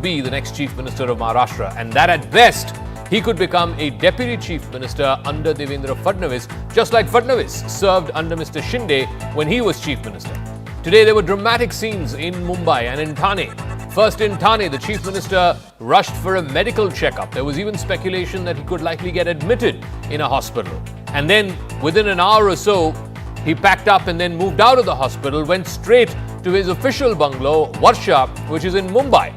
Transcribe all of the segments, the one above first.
be the next Chief Minister of Maharashtra, and that at best he could become a Deputy Chief Minister under Devendra Fadnavis, just like Fadnavis served under Mr. Shinde when he was Chief Minister. Today there were dramatic scenes in Mumbai and in Thane. First in Thane, the Chief Minister rushed for a medical checkup. There was even speculation that he could likely get admitted in a hospital. And then within an hour or so, he packed up and then moved out of the hospital, went straight to his official bungalow, Varsha, which is in Mumbai.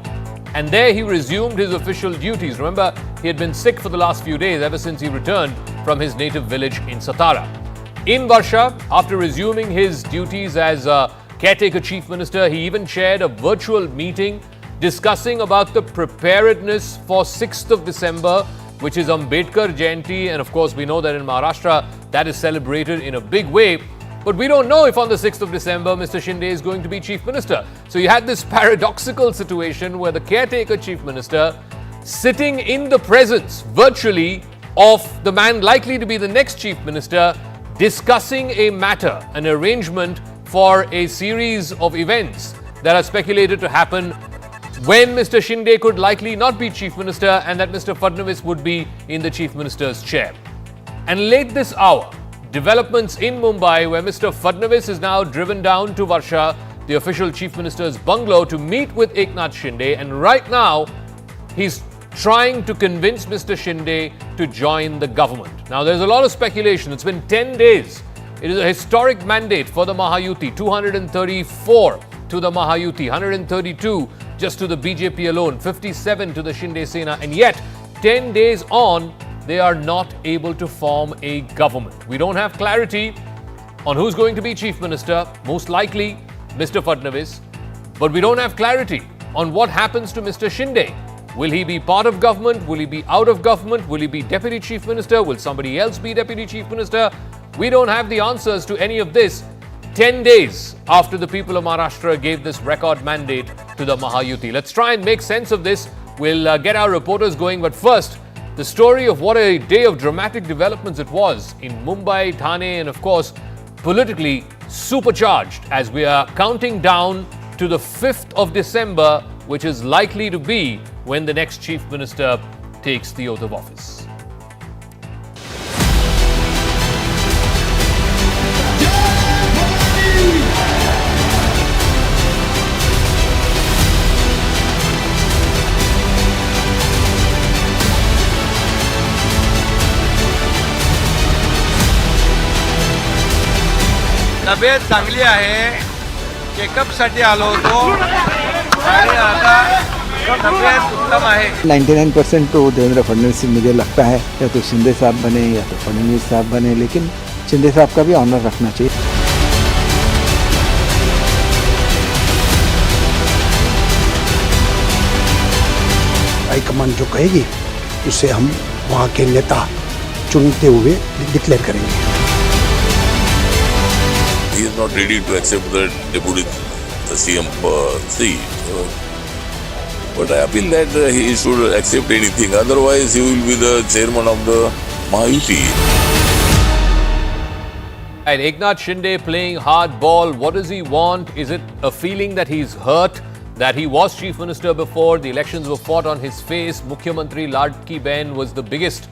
And there he resumed his official duties. Remember, he had been sick for the last few days, ever since he returned from his native village in Satara. In Varsha, after resuming his duties as caretaker chief minister, he even chaired a virtual meeting discussing about the preparedness for 6th of December, which is Ambedkar Jayanti. And of course, we know that in Maharashtra, that is celebrated in a big way. But we don't know if on the 6th of December, Mr. Shinde is going to be chief minister. So you had this paradoxical situation where the caretaker chief minister sitting in the presence virtually of the man likely to be the next chief minister, discussing a matter, an arrangement for a series of events that are speculated to happen when Mr. Shinde could likely not be chief minister and that Mr. Fadnavis would be in the chief minister's chair. And late this hour, developments in Mumbai where Mr. Fadnavis is now driven down to Varsha, the official chief minister's bungalow, to meet with Eknath Shinde. And right now, he's trying to convince Mr. Shinde to join the government. Now, there's a lot of speculation. It's been 10 days. It is a historic mandate for the Mahayuti. 234 to the Mahayuti, 132 just to the BJP alone, 57 to the Shinde Sena. And yet, 10 days on, they are not able to form a government. We don't have clarity on who's going to be chief minister, most likely Mr. Fadnavis. But we don't have clarity on what happens to Mr. Shinde. Will he be part of government? Will he be out of government? Will he be deputy chief minister? Will somebody else be deputy chief minister? We don't have the answers to any of this 10 days after the people of Maharashtra gave this record mandate to the Mahayuti. Let's try and make sense of this. We'll get our reporters going. But first, the story of what a day of dramatic developments it was in Mumbai, Thane, and of course, politically supercharged as we are counting down to the 5th of December, which is likely to be when the next chief minister takes the oath of office. तब्येत चांगली आहे. चेकअपसाठी आलो होतो आणि आता तब्येत उत्तम आहे. 99% तो देवेंद्र फडणवीस से मुझे लगता है या तो शिंदे साहब बने या तो फडणवीस साहब बने, लेकिन शिंदे साहब का भी ऑनर रखना चाहिए. हाईकमान जो कहेगी उससे हम वहाँ के नेता चुनते हुए डिक्लेयर करेंगे. He is not ready to accept the deputy CM seat. But I appeal that he should accept anything. Otherwise, he will be the chairman of the Mahayuti. And Eknath Shinde playing hardball. What does he want? Is it a feeling that he's hurt, that he was chief minister before, the elections were fought on his face, Mukhyamantri Ladki Behan was the biggest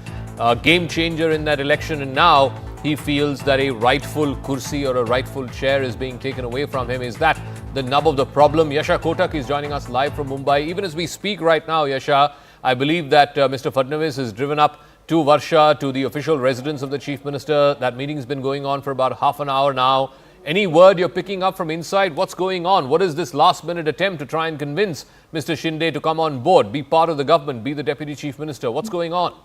game changer in that election, and now he feels that a rightful kursi or a rightful chair is being taken away from him. Is that the nub of the problem? Yasha Kotak is joining us live from Mumbai. Even as we speak right now, Yasha, I believe that Mr. Fadnavis is driven up to Varsha, to the official residence of the chief minister. That meeting's been going on for about half an hour now. Any word you're picking up from inside? What's going on? What is this last-minute attempt to try and convince Mr. Shinde to come on board, be part of the government, be the deputy chief minister? What's going on?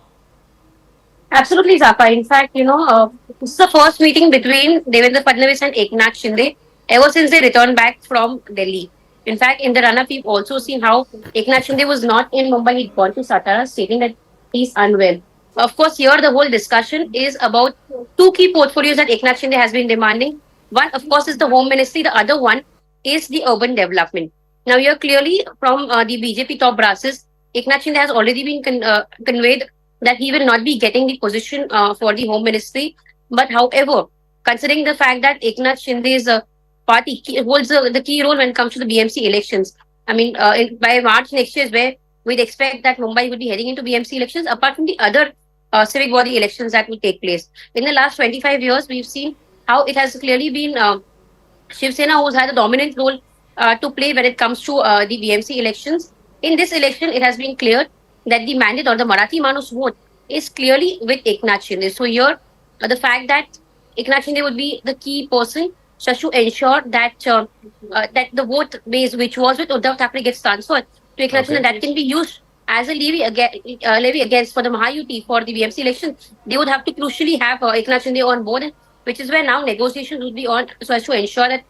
Absolutely, Zakka. In fact, this is the first meeting between Devendra Fadnavis and Eknath Shinde ever since they returned back from Delhi. In fact, in the run-up, we've also seen how Eknath Shinde was not in Mumbai. He'd gone to Satara, stating that he's unwell. Of course, here the whole discussion is about two key portfolios that Eknath Shinde has been demanding. One, of course, is the Home Ministry. The other one is the urban development. Now, here clearly from the BJP top brasses, Eknath Shinde has already been conveyed that he will not be getting the position for the Home Ministry. But however, considering the fact that Eknath Shinde's party holds the key role when it comes to the BMC elections, I mean, by March next year is where we'd expect that Mumbai would be heading into BMC elections, apart from the other civic body elections that will take place. In the last 25 years, we've seen how it has clearly been Shiv Sena who's had a dominant role to play when it comes to the BMC elections. In this election, it has been clear that the mandate or the Marathi Manus vote is clearly with Eknath Shinde. So here, the fact that Eknath Shinde would be the key person just to ensure that that the vote base which was with Uddhav Thackeray gets transferred to Eknath Shinde, that can be used as a levy against for the Mahayuti for the BMC election. They would have to crucially have Eknath Shinde on board, which is where now negotiations would be on so as to ensure that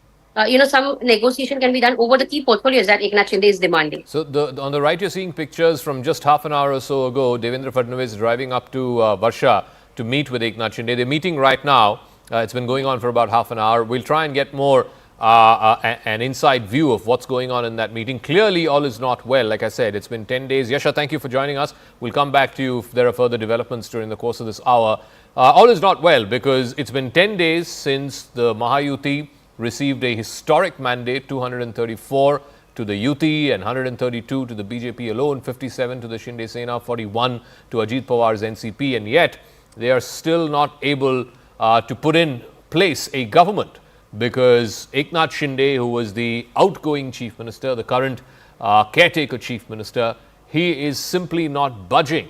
some negotiation can be done over the key portfolios that Eknath Shinde is demanding. So on the right, you're seeing pictures from just half an hour or so ago. Devendra Fadnavis driving up to Varsha to meet with Eknath Shinde. They're meeting right now. It's been going on for about half an hour. We'll try and get more an inside view of what's going on in that meeting. Clearly, all is not well. Like I said, it's been 10 days. Yasha, thank you for joining us. We'll come back to you if there are further developments during the course of this hour. All is not well because it's been 10 days since the Mahayuti received a historic mandate, 234 to the UT and 132 to the BJP alone, 57 to the Shinde Sena, 41 to Ajit Pawar's NCP, and yet they are still not able to put in place a government because Eknath Shinde, who was the outgoing chief minister, the current caretaker chief minister, he is simply not budging.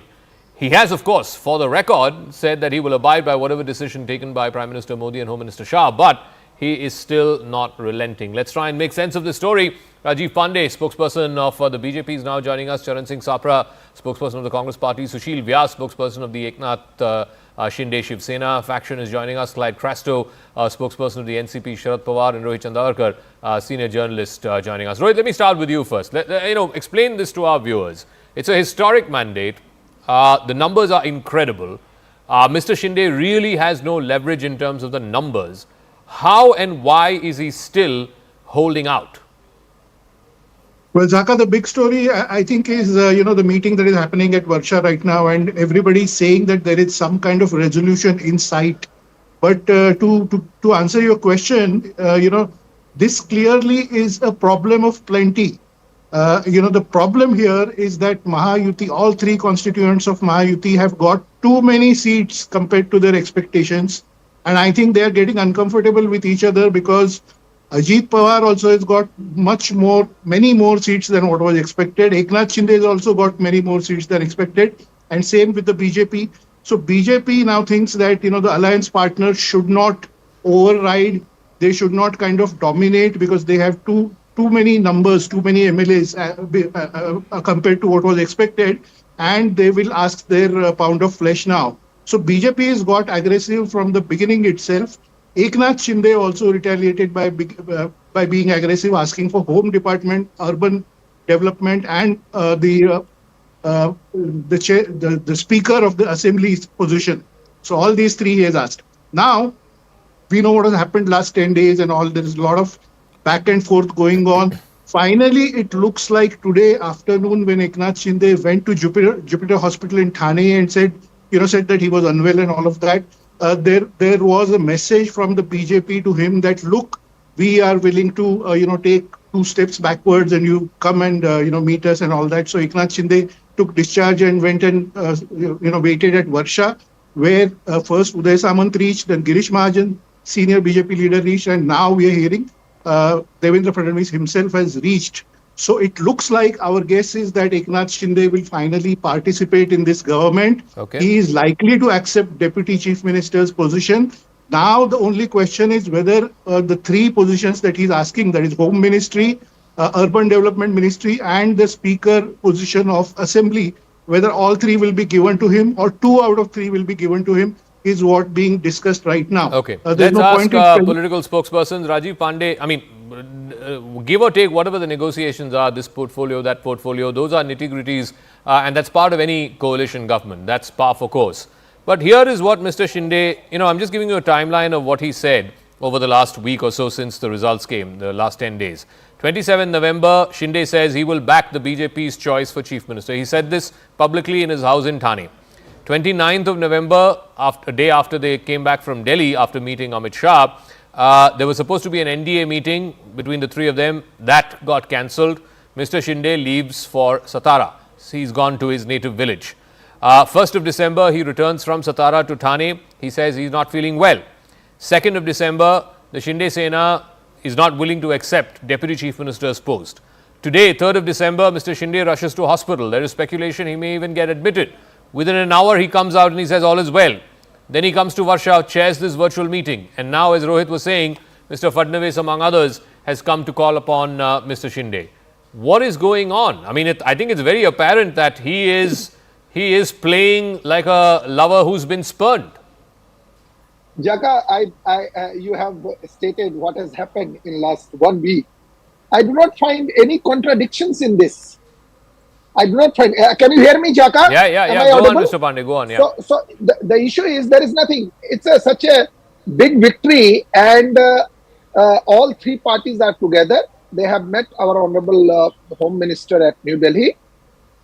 He has, of course, for the record, said that he will abide by whatever decision taken by Prime Minister Modi and Home Minister Shah, but he is still not relenting. Let's try and make sense of this story. Rajiv Pandey, spokesperson of the BJP, is now joining us. Charan Singh Sapra, spokesperson of the Congress Party. Sushil Vyas, spokesperson of the Eknath Shinde Shiv Sena faction, is joining us. Clyde Crasto, spokesperson of the NCP, Sharad Pawar, and Rohit Chandavarkar, senior journalist, joining us. Rohit, let me start with you first. Explain this to our viewers. It's a historic mandate. The numbers are incredible. Mr. Shinde really has no leverage in terms of the numbers. How and why is he still holding out? Well, Zakka, the big story, I think, is, the meeting that is happening at Varsha right now, and everybody is saying that there is some kind of resolution in sight. But to answer your question, this clearly is a problem of plenty. The problem here is that Mahayuti, all three constituents of Mahayuti have got too many seats compared to their expectations. And I think they are getting uncomfortable with each other because Ajit Pawar also has got many more seats than what was expected. Eknath Shinde has also got many more seats than expected. And same with the BJP. So BJP now thinks that, the alliance partners should not override. They should not kind of dominate because they have too many numbers, too many MLAs compared to what was expected. And they will ask their pound of flesh now. So BJP has got aggressive from the beginning itself. Eknath Shinde also retaliated by being aggressive, asking for Home Department, urban development, and the Speaker of the Assembly's position. So all these three he has asked. Now, we know what has happened last 10 days and all. There is a lot of back and forth going on. Finally, it looks like today afternoon when Eknath Shinde went to Jupiter Hospital in Thane and said that he was unwell and all of that. There was a message from the BJP to him that, look, we are willing to, take 2 steps backwards and you come and, meet us and all that. So Eknath Shinde took discharge and went and, waited at Varsha, where first Uday Samant reached, then Girish Mahajan, senior BJP leader, reached, and now we are hearing Devendra Fadnavis himself has reached. So it looks like our guess is that Eknath Shinde will finally participate in this government. Okay. He is likely to accept Deputy Chief Minister's position. Now the only question is whether the 3 positions that he's asking, that is Home Ministry, Urban Development Ministry, and the Speaker position of Assembly, whether all 3 will be given to him or 2 out of 3 will be given to him, is what being discussed right now. Okay. Let's ask political spokespersons. Rajiv Pandey, give or take whatever the negotiations are, this portfolio, that portfolio, those are nitty-gritties, and that's part of any coalition government. That's par for course. But here is what Mr. Shinde, I'm just giving you a timeline of what he said over the last week or so since the results came, the last 10 days. 27 November, Shinde says he will back the BJP's choice for chief minister. He said this publicly in his house in Thane. 29th of November, a day after they came back from Delhi after meeting Amit Shah, there was supposed to be an NDA meeting between the 3 of them. That got cancelled. Mr. Shinde leaves for Satara. He's gone to his native village. 1st of December, he returns from Satara to Thane. He says he's not feeling well. 2nd of December, the Shinde Sena is not willing to accept Deputy Chief Minister's post. Today, 3rd of December, Mr. Shinde rushes to hospital. There is speculation he may even get admitted. Within an hour, he comes out and he says all is well. Then he comes to Varsha, chairs this virtual meeting. And now, as Rohit was saying, Mr. Fadnavis, among others, has come to call upon Mr. Shinde. What is going on? I mean, I think it's very apparent that he is playing like a lover who's been spurned. Zakka, you have stated what has happened in last 1 week. I do not find any contradictions in this. I do not find. Can you hear me, Zakka? Yeah. Go on, Mr. Pandey. Go on. Yeah. So the issue is there is nothing. It's such a big victory, and all three parties are together. They have met our Honorable Home Minister at New Delhi,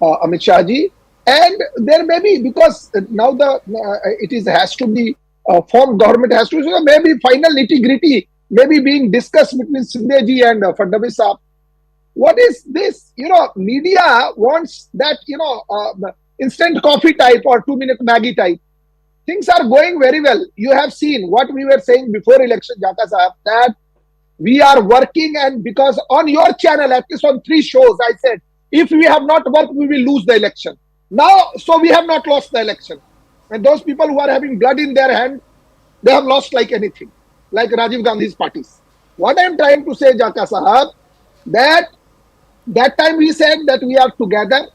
Amit Shah ji, and there may be, because now has to be formed, government has to, so maybe final nitty-gritty maybe being discussed between Shinde ji and Fadnavis saab. What is this? Media wants that, instant coffee type or 2-minute Maggie type. Things are going very well. You have seen what we were saying before election, Zakka Sahab, that we are working, and because on your channel, at least on 3 shows, I said, if we have not worked, we will lose the election. Now, so we have not lost the election. And those people who are having blood in their hand, they have lost like anything, like Rajiv Gandhi's parties. What I am trying to say, Zakka Sahab, that time we said that we are together,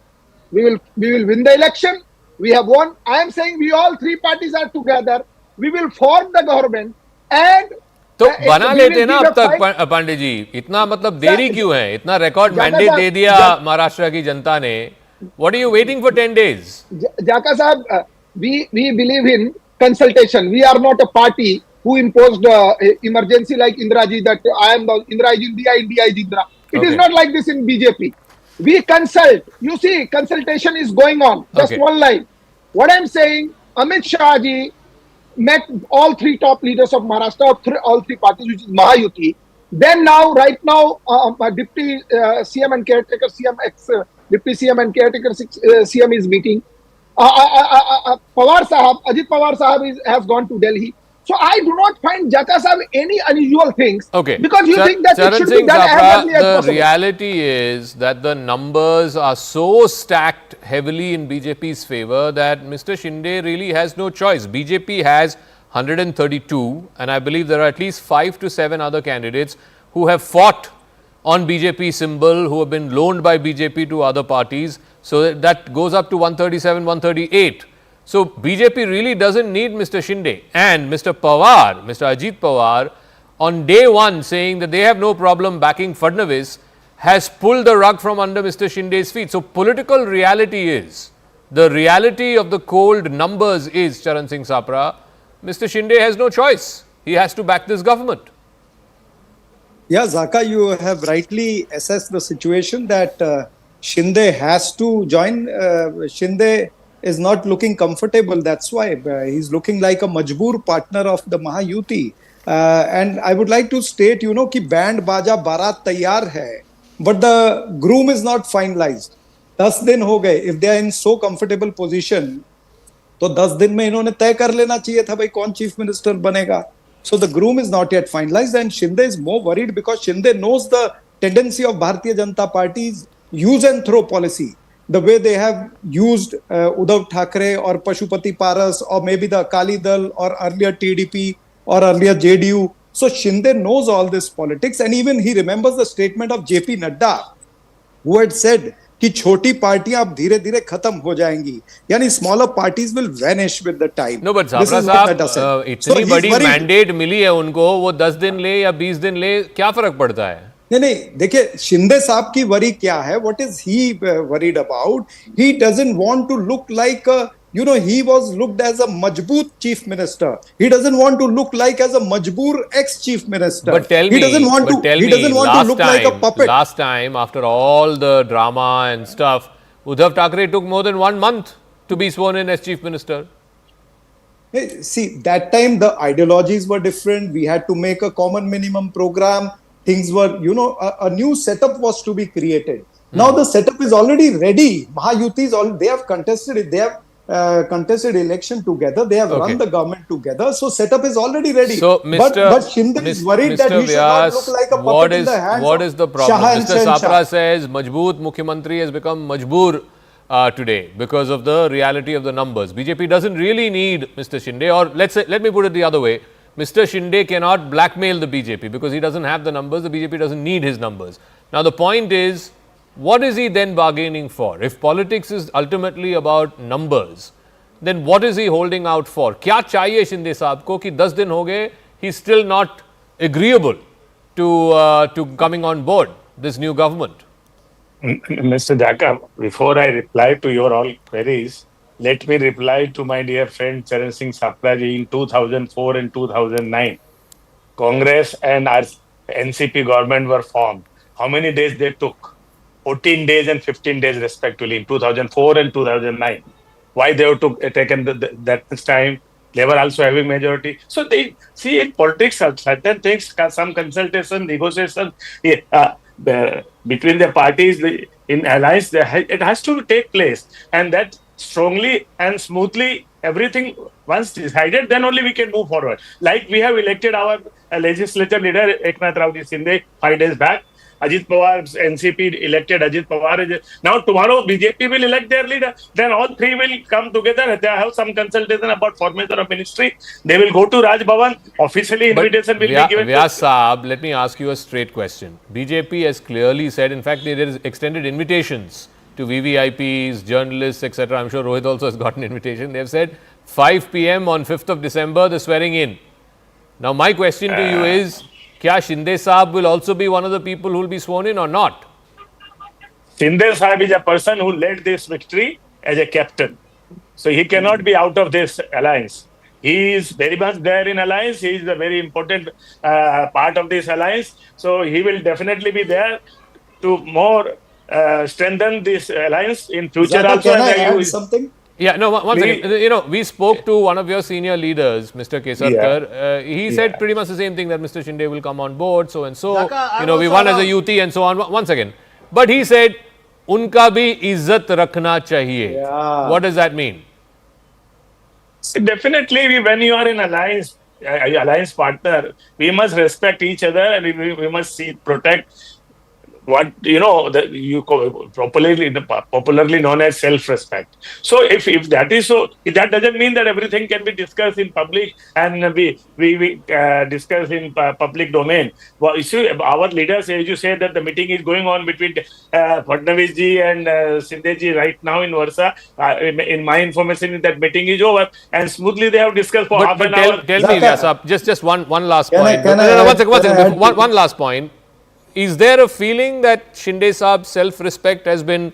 we will win the election. We have won. I am saying we all 3 parties are together. We will form the government and तो बना लेते ना अब तक पांडे जी, इतना मतलब देरी क्यों है? इतना रिकॉर्ड मैंडेट दे दिया महाराष्ट्र की जनता ने. What are you waiting for 10 days? Zakka Sahab, we believe in consultation. We are not a party who imposed emergency like Indira ji, that I am the Indira is India, India is Indira. It is not like this in BJP. We consult. You see, consultation is going on. Just one line. What I am saying, Amit Shah ji met all 3 top leaders of Maharashtra, all 3 parties, which is Mahayuti. Then now, right now, Deputy CM and Caretaker CM, Deputy CM and Caretaker CM is meeting. Pawar Sahab, Ajit Pawar Sahab has gone to Delhi. So I do not find, Zakka Sahab, any unusual things. Because you think that it should be done as early as possible. The reality is that the numbers are so stacked heavily in BJP's favor that Mr. Shinde really has no choice. BJP has 132, and I believe there are at least 5 to 7 other candidates who have fought on BJP symbol, who have been loaned by BJP to other parties. So that goes up to 137, 138. So BJP really doesn't need Mr. Shinde. And Mr. Pawar, Mr. Ajit Pawar, on day 1 saying that they have no problem backing Fadnavis, has pulled the rug from under Mr. Shinde's feet. So political reality is, the reality of the cold numbers is, Charan Singh Sapra, Mr. Shinde has no choice. He has to back this government. Yeah, Zakka, you have rightly assessed the situation that Shinde has to join. Shinde is not looking comfortable. That's why he's looking like a majboor partner of the Mahayuti. And I would like to state, ki band baja barat taiyar hai, but the groom is not finalized. 10 दिन हो गए. If they are in so comfortable position, तो 10 दिन में इन्होंने तय कर लेना चाहिए था भाई कौन चीफ मिनिस्टर बनेगा. So the groom is not yet finalized, and Shinde is more worried because Shinde knows the tendency of Bharatiya Janata Party's use and throw policy. The way they have used Uddhav Thackeray or Pashupati Paras or maybe the Akali Dal or earlier TDP or earlier JDU. So Shinde knows all this politics, and even he remembers the statement of JP Nadda, who had said कि छोटी पार्टियां अब धीरे धीरे खत्म हो जाएंगी, यानी smaller parties will vanish with the time. No, but Sapra साहब इतनी बड़ी mandate मिली है उनको, वो 10 दिन ले या 20 दिन ले, क्या फर्क पड़ता है? नहीं, देखिए शिंदे साहब की वरी क्या है? What is he worried about? He doesn't want to look like he was looked as a majboor chief minister. He doesn't want to look like as a majboor ex-chief minister. But tell me, he doesn't want to look like a puppet. Last time, after all the drama and stuff, Uddhav Thackeray took more than 1 month to be sworn in as chief minister. See, that time the ideologies were different. We had to make a common minimum program. Things were, a new setup was to be created. Now the setup is already ready. Mahayuti is all, they have contested it. They have contested election together. They have run the government together. So setup is already ready. So, but Shinde is worried that he should not look like a puppet in the hands what is the of problem? Shah and Mr. Sapra Shah. says Majboot Mukhyamantri has become Majboor today because of the reality of the numbers. BJP doesn't really need Mr. Shinde, or let me put it the other way. Mr. Shinde cannot blackmail the BJP because he doesn't have the numbers. The BJP doesn't need his numbers. Now the point is, what is he then bargaining for? If politics is ultimately about numbers, then what is he holding out for? क्या चाहिए शिंदे साहब को कि 10 दिन हो गए, he's still not agreeable to coming on board this new government? Mr. Jacob, before I reply to your all queries, let me reply to my dear friend Charan Singh Sapraji. In 2004 and 2009, Congress and our NCP government were formed. How many days they took? 14 days and 15 days respectively in 2004 and 2009. Why they have taken that much time? They were also having majority. So they see in politics certain things, some consultation, negotiation between the parties in alliance, it has to take place, and that strongly and smoothly everything once decided, then only we can move forward. Like we have elected our legislature leader Eknath Shinde 5 days back. Ajit Pawar, NCP elected Ajit Pawar. Now tomorrow BJP will elect their leader. Then all three will come together. They have some consultation about formation of ministry. They will go to Raj Bhavan. Officially invitation will be given. Vyas Saab, let me ask you a straight question. BJP has clearly said, in fact, there is extended invitations to VVIPs, journalists, etc. I'm sure Rohit also has got an invitation. They have said 5 p.m. on 5th of December, the swearing in. Now my question to you is, क्या Shinde Saab will also be one of the people who will be sworn in or not? Shinde Saab is a person who led this victory as a captain. So he cannot be out of this alliance. He is very much there in alliance. He is a very important part of this alliance. So he will definitely be there to more strengthen this alliance in future. Zakka, also. can I add something? Yeah, no, one second. You know, we spoke to one of your senior leaders, Mr. Kesarkar. He said pretty much the same thing, that Mr. Shinde will come on board, so and so. Zakka, you know, we won as a UT and so on. One second. But he said, unka bhi izzat rakhna chahiye. Yeah. What does that mean? See, definitely, when you are in alliance partner, we must respect each other, and we must protect what popularly known as self-respect. So if that is so, that doesn't mean that everything can be discussed in public and we discuss in public domain. Well, our leaders, as you say, that the meeting is going on between Fadnavis ji and Shinde ji right now in Varsa. In my information, that meeting is over and smoothly they have discussed for half an hour. Tell me, Vyasa, just one last Can I- point. can I No, add- one second. can I add- One last point. Is there a feeling that Shinde Saab's self-respect has been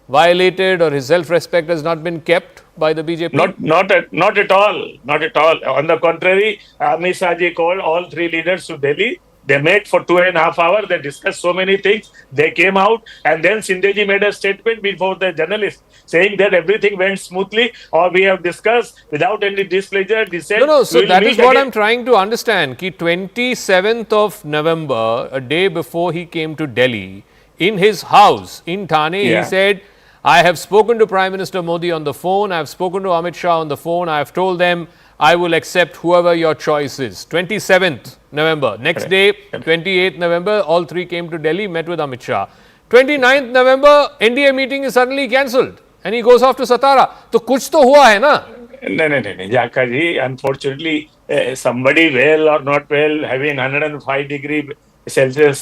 violated or his self-respect has not been kept by the BJP? Not at all. Not at all. On the contrary, Amit Shah ji called all three leaders to Delhi. They met for 2.5 hours. They discussed so many things. They came out, and then Shinde ji made a statement before the journalists saying that everything went smoothly, or we have discussed without any displeasure. No. So that is what I'm trying to understand. Ki 27th of November, a day before he came to Delhi, in his house in Thane, he said, I have spoken to Prime Minister Modi on the phone. I have spoken to Amit Shah on the phone. I have told them I will accept whoever your choice is. 27th November. Next day, 28th November, all three came to Delhi, met with Amit Shah. 29th November, NDA meeting is suddenly cancelled and he goes off to Satara. So kuch to hua hai na? No, Zakka ji, unfortunately, somebody well or not well, having 105 Celsius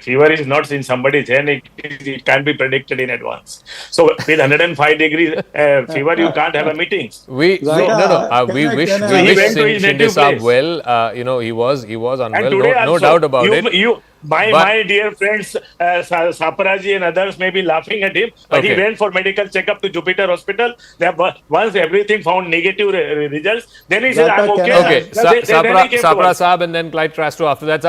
fever is not in somebody's hand. It can be predicted in advance. So with 105 fever, you can't have a meeting. We wish Shinde Saab well. He was unwell. No doubt about it. My dear friends, Saparaji and others may be laughing at him, but he went for medical checkup to Jupiter Hospital. Once everything found negative results, then he said, I'm okay. Okay, Sapra Saab and then Clyde Trasto after that.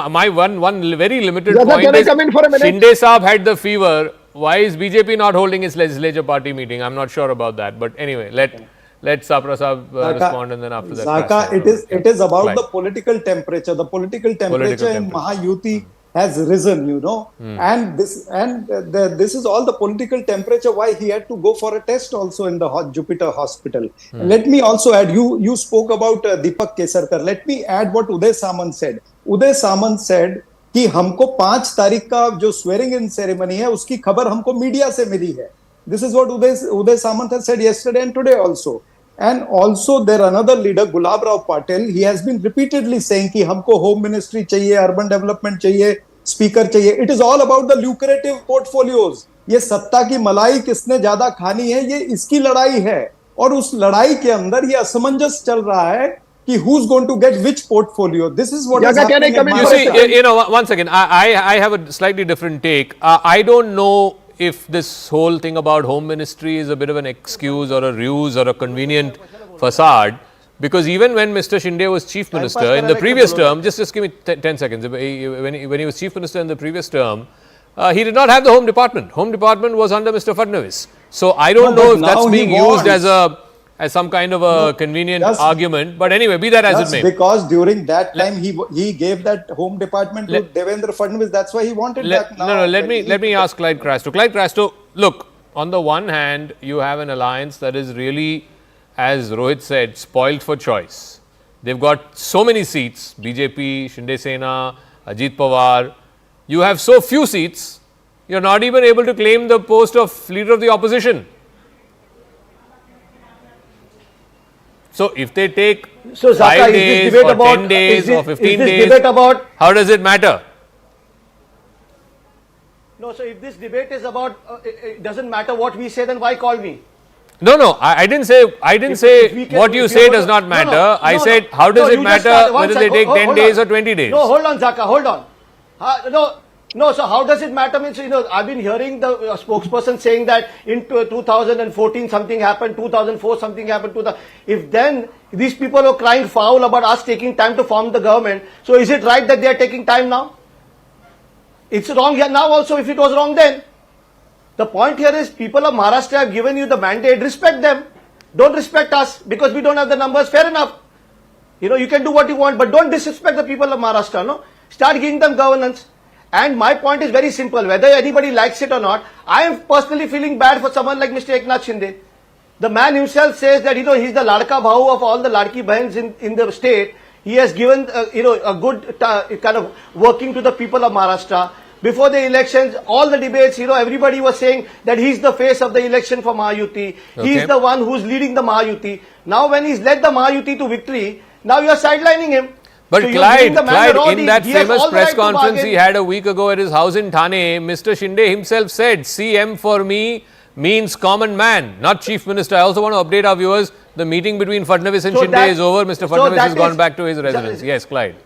My one very limited point is, Shinde Saab had the fever. Why is BJP not holding its legislature party meeting? I'm not sure about that. But anyway, let Sapra Saab respond, and then after that. Zakka, it is about the political temperature. The political temperature in Mahayuti has risen, and this is all the political temperature why he had to go for a test also in the Jupiter Hospital. And let me also add, you spoke about Deepak Kesarkar. Let me add what Uday Samant said. Uday Samant said कि हमको 5 तारीख का जो swearing in ceremony है उसकी खबर हमको media से मिली है. This is what Uday Samant has said yesterday and today also. And also there another leader, Gulab Rao Patil, he has been repeatedly saying कि हमको home ministry चाहिए, urban development चाहिए, speaker चाहिए. It is all about the lucrative portfolios. ये सत्ता की मलाई किसने ज्यादा खानी है, ये इसकी लड़ाई है. और उस लड़ाई के अंदर ये असमंजस चल रहा है कि who's going to get which portfolio. This is what is happening. You see, one second. I have a slightly different take. I don't know if this whole thing about home ministry is a bit of an excuse or a ruse or a convenient facade, because even when Mr. Shinde was chief minister in the previous term, just give me 10 seconds, when he was chief minister in the previous term, he did not have the home department. Home department was under Mr. Fadnavis. So I don't know if that's being used as some kind of a convenient argument, but anyway, be that as it may. Because during that time he gave that home department to Devendra Fadnavis. That's why he wanted that. No. Let me ask Clyde Crasto. Clyde Crasto, look, on the one hand, you have an alliance that is really, as Rohit said, spoiled for choice. They've got so many seats: BJP, Shinde Sena, Ajit Pawar. You have so few seats, you're not even able to claim the post of leader of the opposition. So if they take 5 days or 10 days or 15 days, how does it matter? No, so if this debate is about, it doesn't matter what we say, then why call me? No, I didn't say what you say does not matter. I said, how does it matter whether they take 10 days or 20 days? No, hold on, Zakka, hold on. No, so how does it matter? Means, I've been hearing the spokesperson saying that in 2014 something happened, 2004 something happened. If then these people are crying foul about us taking time to form the government, so is it right that they are taking time now? It's wrong here now also if it was wrong then. The point here is people of Maharashtra have given you the mandate, respect them. Don't respect us because we don't have the numbers, fair enough. You can do what you want, but don't disrespect the people of Maharashtra, no? Start giving them governance. And my point is very simple, whether anybody likes it or not, I am personally feeling bad for someone like Mr. Eknath Shinde. The man himself says that, he's the Ladka Bhau of all the Ladki Bahans in the state. He has given, a good kind of working to the people of Maharashtra. Before the elections, all the debates, everybody was saying that he's the face of the election for Mahayuti. Okay. He's the one who's leading the Mahayuti. Now when he's led the Mahayuti to victory, now you're sidelining him. But so Clyde, in that famous press conference he had a week ago at his house in Thane, Mr. Shinde himself said, CM for me means common man, not chief minister. I also want to update our viewers, the meeting between Fadnavis and Shinde is over. Mr. Fadnavis has gone back to his residence. Yes, Clyde.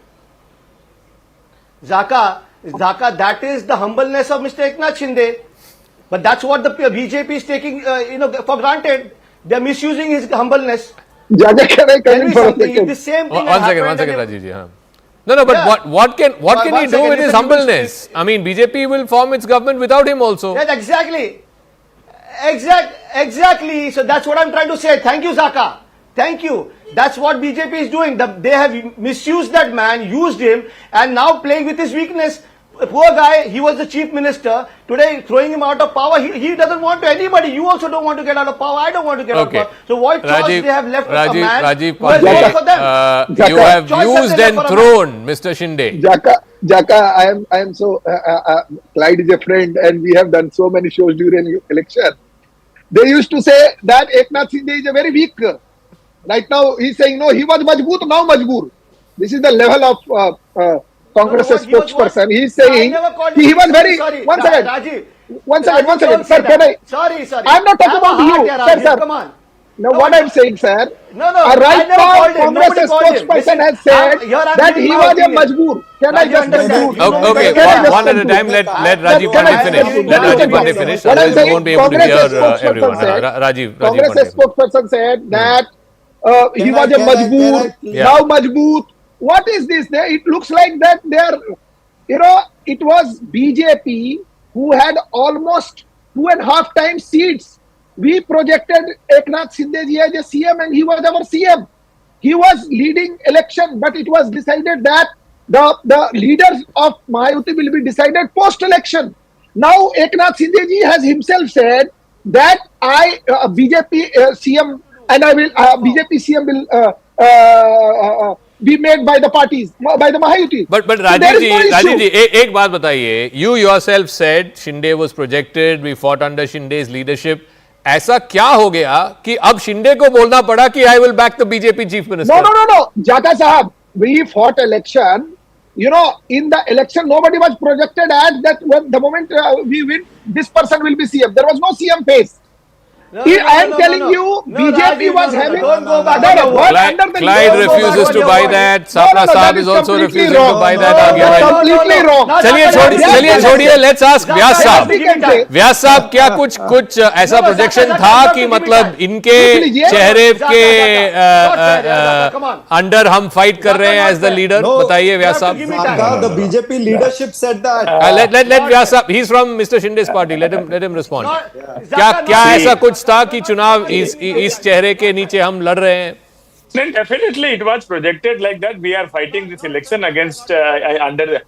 Zakka, that is the humbleness of Mr. Eknath Shinde. But that's what the BJP is taking, for granted. They're misusing his humbleness. Can I come in for a second? The same thing one second, Rajiv ji. No, but what can he do with his humbleness? I mean, BJP will form its government without him also. Yes, exactly. So that's what I'm trying to say. Thank you, Zakka. Thank you. That's what BJP is doing. They have misused that man, used him, and now playing with his weakness. Poor guy, he was the chief minister. Today, throwing him out of power, he doesn't want to anybody. You also don't want to get out of power. I don't want to get out of power. So what choice they have left with a man who has worked for them? You have used and thrown Mr. Shinde. Zakka, I am so, Clyde is a friend and we have done so many shows during election. They used to say that Eknath Shinde is a very weak. Right now, he's saying, no, he was majboot, now majboor. This is the level of Congress spokesperson. He is saying he was very. One second, sir. Can I? Sorry. I'm not talking about you, sir. Come on. Now, what I'm saying, sir. No. Right now, Congress spokesperson has said that he was a majboor. Can I just conclude? Okay, one at a time. Let Rajiv Pandey finish. Let Rajiv Pandey finish. Otherwise, we won't be able to hear everyone. Rajiv Congress spokesperson said that he was a majboor. Now majboor. What is this? It looks like that they are, it was BJP who had almost 2.5 times seats. We projected Eknath Shinde ji as a CM and he was our CM. He was leading election, but it was decided that the leaders of Mahayuti will be decided post-election. Now, Eknath Shinde ji has himself said that BJP CM and I will BJP CM will be made by the parties, by the Mahayuti. But So there is no issue. Rajiv ji, एक बात बताइए. You yourself said Shinde was projected. We fought under Shinde's leadership. ऐसा क्या हो गया कि अब शिंदे को बोलना पड़ा कि I will back the BJP chief minister? No. Zakka Sahab, we fought election. You know, in the election, nobody was projected as that when the moment we win, this person will be CM. There was no CM face. I am telling you, BJP was having. Don't go back. Clyde refuses to buy that. Sapna Saab is also refusing to buy that argument. Completely wrong. चलिए छोड़िए. Let's ask व्यास साहब. व्यास साहब, क्या कुछ ऐसा projection था कि मतलब इनके चेहरे के अंडर हम फाइट कर रहे हैं एज द लीडर? बताइए व्यास साहब. The BJP leadership said that. Let व्यास साहब. He's from Mr. Shinde's party. Let him respond. क्या ऐसा कुछ था कि चुनाव इस चेहरे के नीचे हम लड़ रहे हैं? Then definitely it was projected like that. We are fighting this election against under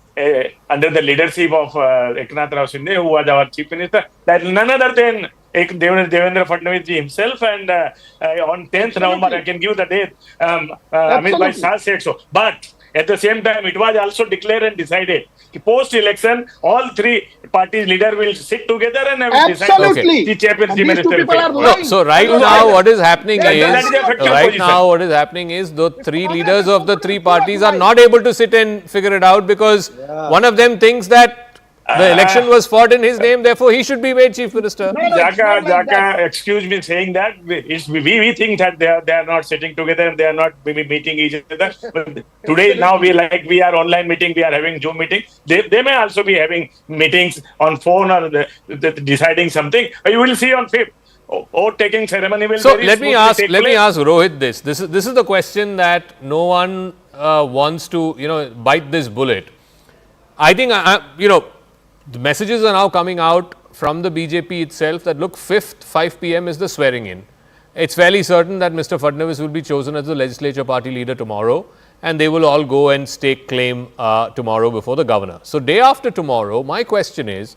the leadership of Eknath Shinde, who was our chief minister. That none other than Devendra Fadnavis himself. And on 10th November, I can give the date. Amit Bhai Shah said so. But at the same time, it was also declared and decided. Post-election, all three parties' leaders will sit together and have decided the chairperson minister. So right now, what is happening is the three leaders of the three parties are not able to sit and figure it out because one of them thinks that the election was fought in his name, therefore he should be made chief minister. Zakka, excuse me saying that. We think that they are not sitting together and they are not meeting each other. But today, now we are online meeting, we are having Zoom meeting. They may also be having meetings on phone or deciding something. You will see on 5th. Vote taking ceremony will. So let me ask Rohit this. This is the question that no one wants to bite this bullet. I think the messages are now coming out from the BJP itself that look, 5th 5 p.m. is the swearing in. It's fairly certain that Mr. Fadnavis will be chosen as the legislature party leader tomorrow, and they will all go and stake claim tomorrow before the governor. So day after tomorrow, my question is,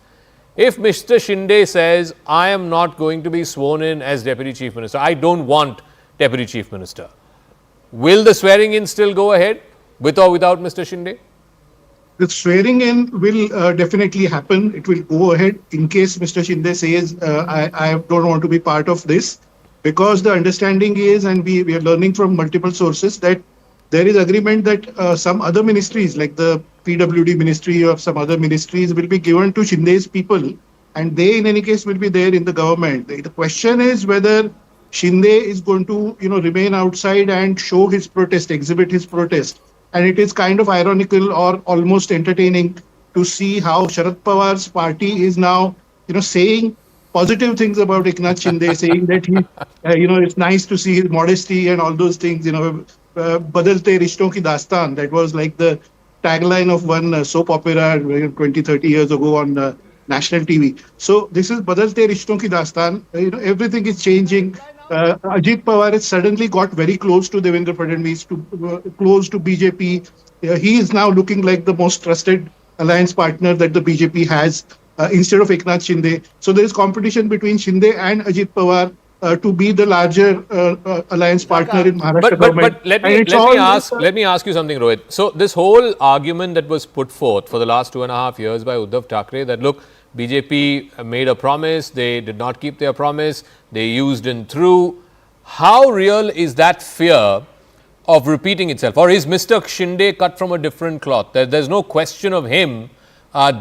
if Mr. Shinde says, I am not going to be sworn in as deputy chief minister, I don't want deputy chief minister, will the swearing in still go ahead with or without Mr. Shinde? The swearing in will definitely happen. It will go ahead in case Mr. Shinde says, I don't want to be part of this, because the understanding is, and we are learning from multiple sources, that there is agreement that some other ministries, like the PWD ministry or some other ministries, will be given to Shinde's people, and they in any case will be there in the government. The question is whether Shinde is going to remain outside and show his protest, exhibit his protest. And it is kind of ironical or almost entertaining to see how Sharad Pawar's party is now, saying positive things about Eknath Shinde, saying that he, it's nice to see his modesty and all those things. Badalte Rishton Ki Dastan, that was like the tagline of one soap opera 20-30 years ago on national TV. So this is Badalte Rishton Ki Dastan. Everything is changing. Ajit Pawar has suddenly got very close to Devendra Fadnavis, close to BJP. He is now looking like the most trusted alliance partner that the BJP has instead of Eknath Shinde. So there is competition between Shinde and Ajit Pawar to be the larger alliance partner in Maharashtra government. But let me ask you something, Rohit. So this whole argument that was put forth for the last 2.5 years by Uddhav Thackeray that look, BJP made a promise, they did not keep their promise, they used and threw. How real is that fear of repeating itself? Or is Mr. Shinde cut from a different cloth? There's no question of him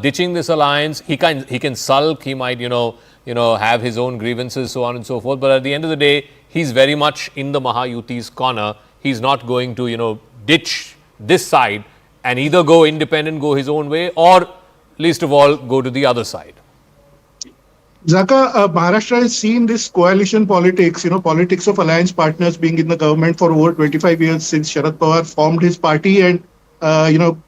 ditching this alliance. He can sulk, he might, have his own grievances, so on and so forth. But at the end of the day, he's very much in the Mahayuti's corner. He's not going to, ditch this side and either go independent, go his own way, or least of all, go to the other side. Zakka, Maharashtra has seen this coalition politics, politics of alliance partners being in the government for over 25 years since Sharad Pawar formed his party and,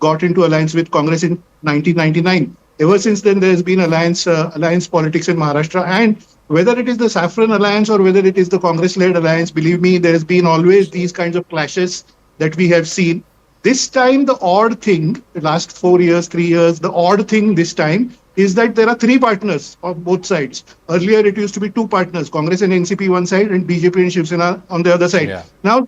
got into alliance with Congress in 1999. Ever since then, there has been alliance politics in Maharashtra. And whether it is the Saffron Alliance or whether it is the Congress-led alliance, believe me, there has been always these kinds of clashes that we have seen. This time, the odd thing, the last 4 years, 3 years, the odd thing this time is that there are three partners on both sides. Earlier, it used to be two partners, Congress and NCP one side and BJP and Shiv Sena on the other side. Yeah. Now,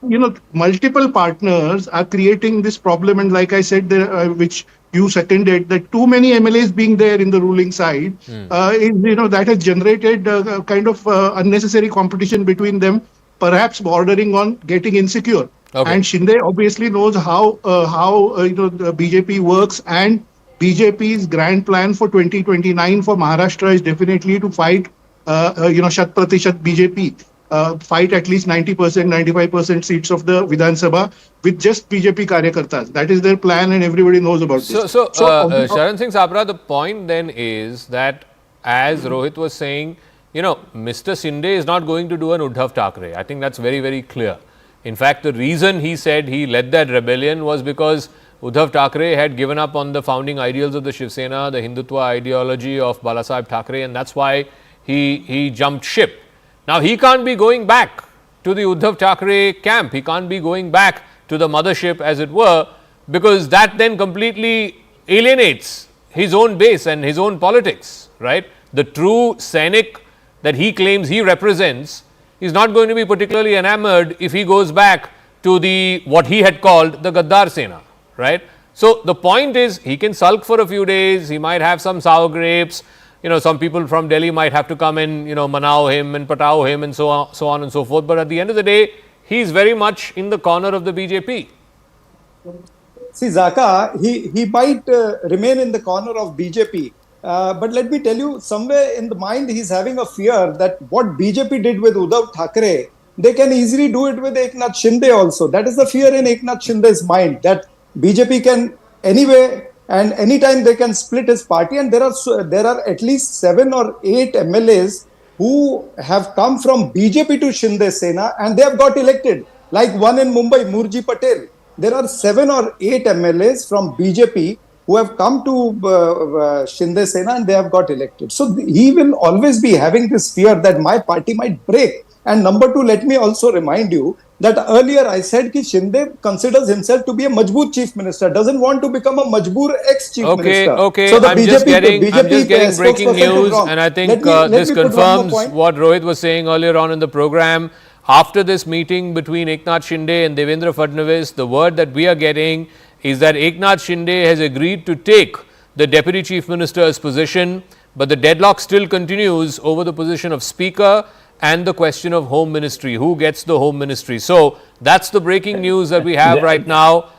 multiple partners are creating this problem. And like I said, which you seconded, that too many MLAs being there in the ruling side, that has generated a kind of unnecessary competition between them, perhaps bordering on getting insecure. Okay. And Shinde obviously knows how the BJP works, and BJP's grand plan for 2029 for Maharashtra is definitely to fight, Shat Pratishat BJP, fight at least 90%, 95% seats of the Vidhan Sabha with just BJP Karyakartas. That is their plan, and everybody knows about this. So Sharan Singh Sapra, the point then is that, as Rohit was saying, Mr. Shinde is not going to do an Uddhav Thackeray. I think that's very, very clear. In fact, the reason he said he led that rebellion was because Uddhav Thackeray had given up on the founding ideals of the Shiv Sena, the Hindutva ideology of Balasaheb Thackeray, and that's why he jumped ship. Now, he can't be going back to the Uddhav Thackeray camp. He can't be going back to the mothership, as it were, because that then completely alienates his own base and his own politics, right? The true Sainik that he claims he represents is not going to be particularly enamored if he goes back to what he had called the Gaddar Sena, right? So, the point is, he can sulk for a few days, he might have some sour grapes, some people from Delhi might have to come and, manao him and patao him and so on and so forth. But at the end of the day, he is very much in the corner of the BJP. See, Zakka, he might remain in the corner of BJP. But let me tell you, somewhere in the mind, he's having a fear that what BJP did with Uddhav Thackeray, they can easily do it with Eknath Shinde also. That is the fear in Eknath Shinde's mind, that BJP can anyway and anytime they can split his party. And there are at least 7 or 8 MLAs who have come from BJP to Shinde Sena and they have got elected. Like one in Mumbai, Murji Patel. There are 7 or 8 MLAs from BJP who have come to Shinde Sena and they have got elected. So he will always be having this fear that my party might break. And number 2, let me also remind you that earlier I said that Shinde considers himself to be a Majboor chief minister, doesn't want to become a Majboor ex-chief minister. Okay, so I'm just getting breaking news, and I think this confirms what Rohit was saying earlier on in the program. After this meeting between Eknath Shinde and Devendra Fadnavis, the word that we are getting is that Eknath Shinde has agreed to take the Deputy Chief Minister's position, but the deadlock still continues over the position of Speaker and the question of Home Ministry. Who gets the Home Ministry? So, that's the breaking news that we have right now.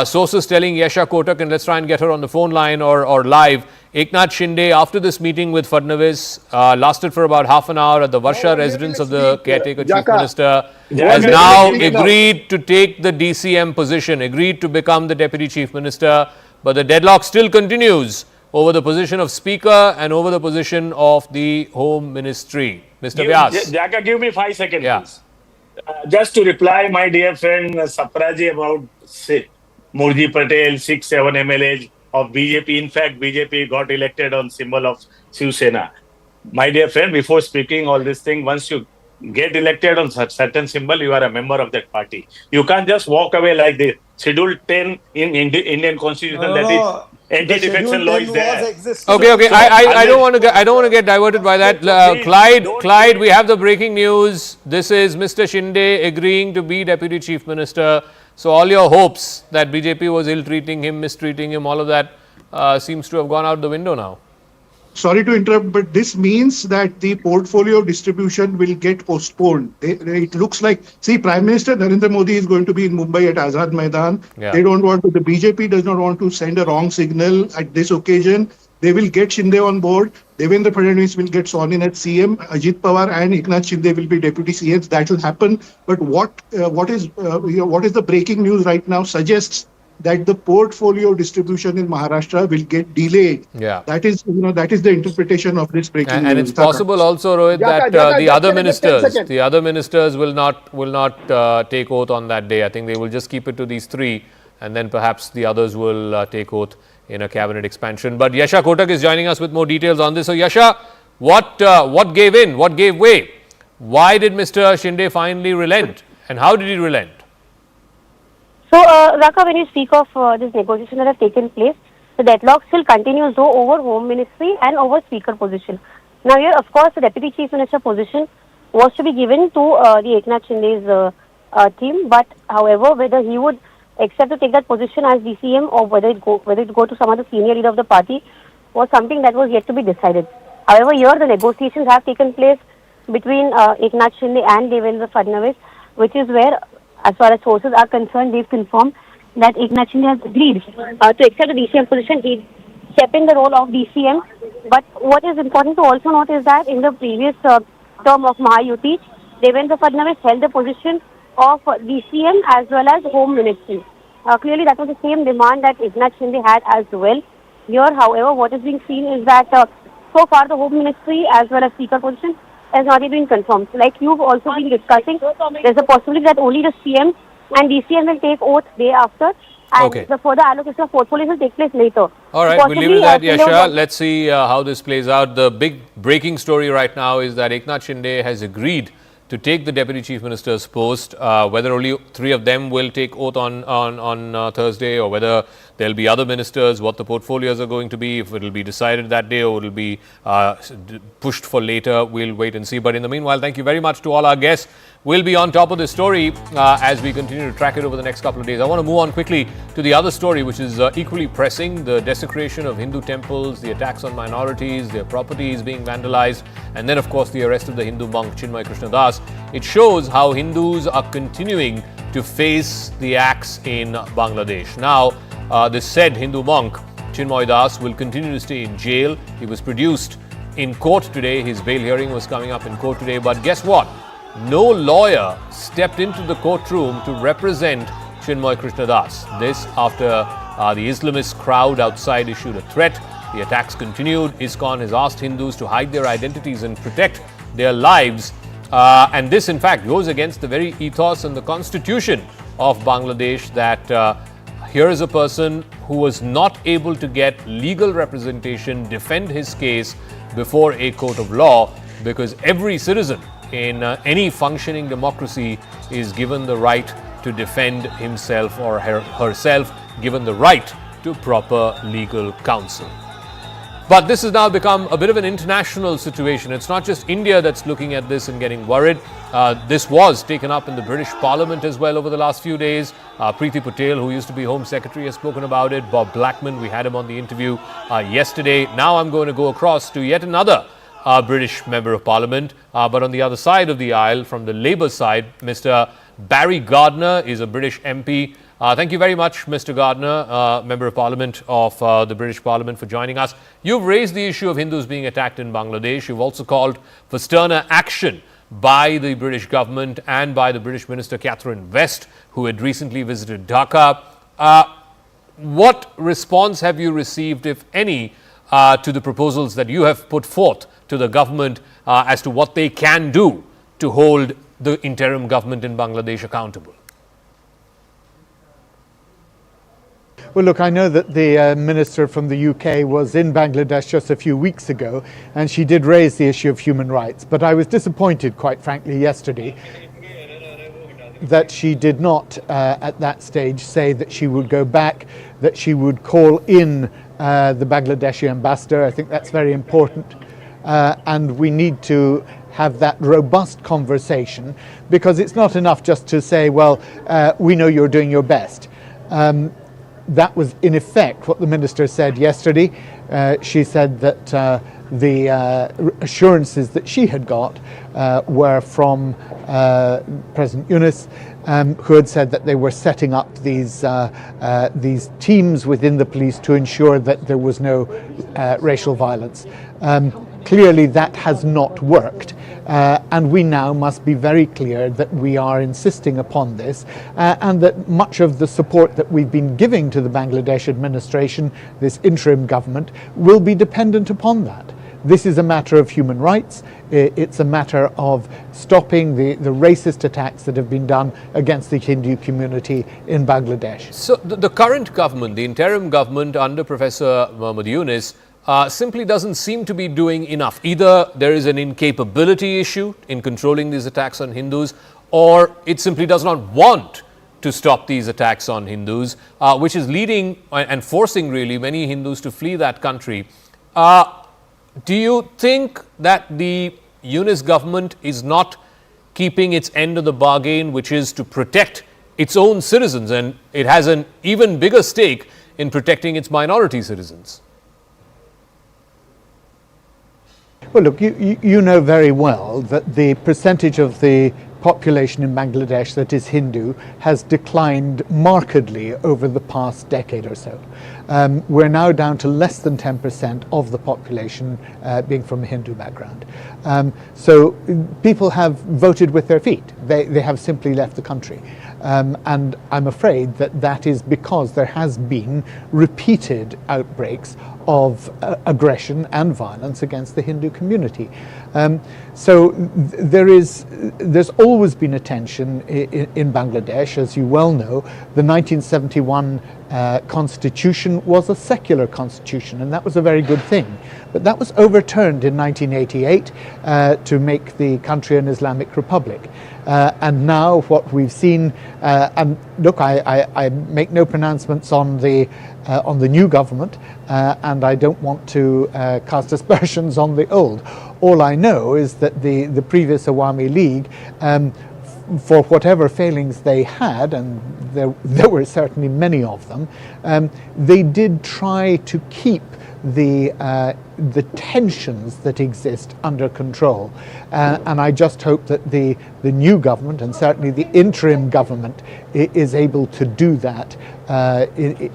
Sources telling Yasha Kotak, and let's try and get her on the phone line or live. Eknath Shinde, after this meeting with Fadnavis, lasted for about half an hour at the Varsha residence of the caretaker Chief Minister, has now agreed to take the DCM position, agreed to become the Deputy Chief Minister, but the deadlock still continues over the position of Speaker and over the position of the Home Ministry. Mr. Vyas. Zakka, give me 5 seconds, yeah. please. Just to reply, my dear friend Sapraji, about Murji Patel, 6-7 MLAs of BJP. In fact, BJP got elected on symbol of Shiv Sena. My dear friend, before speaking all this thing, once you get elected on such certain symbol, you are a member of that party. You can't just walk away like this. Schedule 10 in Indian Constitution, that is anti-defection law is there. Okay. I don't want to get diverted by that. Clyde, we have the breaking news. This is Mr. Shinde agreeing to be Deputy Chief Minister. So all your hopes that BJP was ill-treating him, mistreating him, all of that seems to have gone out the window now. Sorry to interrupt, but this means that the portfolio distribution will get postponed. It looks like, see, Prime Minister Narendra Modi is going to be in Mumbai at Azad Maidan. Yeah. They don't want to, the BJP does not want to send a wrong signal at this occasion. They will get Shinde on board. Devendra Fadnavis will get sworn in as CM. Ajit Pawar and Eknath Shinde will be deputy CMs. That will happen. But what is the breaking news right now suggests that the portfolio distribution in Maharashtra will get delayed. Yeah, that is the interpretation of this breaking news. And it's possible also, Rohit, that the other ministers will not take oath on that day. I think they will just keep it to these 3, and then perhaps the others will take oath in a cabinet expansion. But Yasha Kotak is joining us with more details on this. So Yasha, what gave in? What gave way? Why did Mr. Shinde finally relent? And how did he relent? So So, Zakka, when you speak of this negotiation that has taken place, the deadlock still continues though over Home Ministry and over Speaker position. Now here, of course, the Deputy Chief Minister position was to be given to the Eknath Shinde's team, but however, whether he would accept to take that position as DCM or whether it go to some other senior leader of the party was something that was yet to be decided. However, here the negotiations have taken place between Eknath Shinde and Devendra Fadnavis, which is where, as far as sources are concerned, they've confirmed that Eknath Shinde has agreed to accept the DCM position. He step in the role of DCM. But what is important to also note is that in the previous term of Mahayuti, Devendra Fadnavis held the position of DCM as well as Home Ministry. Clearly, that was the same demand that Eknath Shinde had as well. Here, however, what is being seen is that so far the Home Ministry as well as Speaker position has not even been confirmed. So like you've also been discussing, there's a possibility that only the CM and DCM will take oath day after, and the further allocation of portfolios will take place later. All right, we'll leave it at that, Yasha. Let's see how this plays out. The big breaking story right now is that Eknath Shinde has agreed to take the Deputy Chief Minister's post. Whether only 3 of them will take oath on Thursday, or whether there'll be other ministers, what the portfolios are going to be, if it will be decided that day or it will be pushed for later, we'll wait and see. But in the meanwhile, thank you very much to all our guests. We'll be on top of this story as we continue to track it over the next couple of days. I want to move on quickly to the other story, which is equally pressing: the desecration of Hindu temples, the attacks on minorities, their properties being vandalized, and then, of course, the arrest of the Hindu monk Chinmay Krishna Das. It shows how Hindus are continuing to face the axe in Bangladesh. Now, this said Hindu monk Chinmay Das will continue to stay in jail. He was produced in court today. His bail hearing was coming up in court today. But guess what? No lawyer stepped into the courtroom to represent Chinmay Krishna Das. This after the Islamist crowd outside issued a threat. The attacks continued. ISKCON has asked Hindus to hide their identities and protect their lives. And this, in fact, goes against the very ethos and the constitution of Bangladesh, that here is a person who was not able to get legal representation, defend his case before a court of law, because every citizen in any functioning democracy is given the right to defend himself or herself, given the right to proper legal counsel. But this has now become a bit of an international situation. It's not just India that's looking at this and getting worried. This was taken up in the British Parliament as well over the last few days. Preeti Patel, who used to be Home Secretary, has spoken about it. Bob Blackman, we had him on the interview yesterday. Now I'm going to go across to yet another British Member of Parliament, but on the other side of the aisle, from the Labour side, Mr. Barry Gardiner is a British MP. Thank you very much, Mr. Gardiner, Member of Parliament of the British Parliament, for joining us. You've raised the issue of Hindus being attacked in Bangladesh. You've also called for sterner action by the British government and by the British Minister Catherine West, who had recently visited Dhaka. What response have you received, if any, to the proposals that you have put forth to the government as to what they can do to hold the interim government in Bangladesh accountable? Well, look, I know that the minister from the UK was in Bangladesh just a few weeks ago, and she did raise the issue of human rights. But I was disappointed, quite frankly, yesterday that she did not, at that stage, say that she would go back, that she would call in the Bangladeshi ambassador. I think that's very important. And we need to have that robust conversation, because it's not enough just to say, well, we know you're doing your best. That was, in effect, what the minister said yesterday. She said that the assurances that she had got were from President Yunus, who had said that they were setting up these teams within the police to ensure that there was no racial violence. Clearly that has not worked, and we now must be very clear that we are insisting upon this, and that much of the support that we've been giving to the Bangladesh administration, this interim government, will be dependent upon that. This is a matter of human rights. It's a matter of stopping the racist attacks that have been done against the Hindu community in Bangladesh. So the current government, the interim government under Professor Muhammad Yunus, simply doesn't seem to be doing enough. Either there is an incapability issue in controlling these attacks on Hindus, or it simply does not want to stop these attacks on Hindus, which is leading and forcing really many Hindus to flee that country. Do you think that the UNIS government is not keeping its end of the bargain, which is to protect its own citizens, and it has an even bigger stake in protecting its minority citizens? Well, look, you know very well that the percentage of the population in Bangladesh that is Hindu has declined markedly over the past decade or so. We're now down to less than 10% of the population being from a Hindu background. So people have voted with their feet. They have simply left the country. And I'm afraid that that is because there has been repeated outbreaks of aggression and violence against the Hindu community. So there's always been a tension in Bangladesh, as you well know. The 1971 constitution was a secular constitution, and that was a very good thing. But that was overturned in 1988 to make the country an Islamic republic. And now what we've seen, and look, I make no pronouncements on the new government, and I don't want to cast aspersions on the old. All I know is that the previous Awami League, for whatever failings they had, and there were certainly many of them, they did try to keep the tensions that exist under control, and I just hope that the new government, and certainly the interim government, is able to do that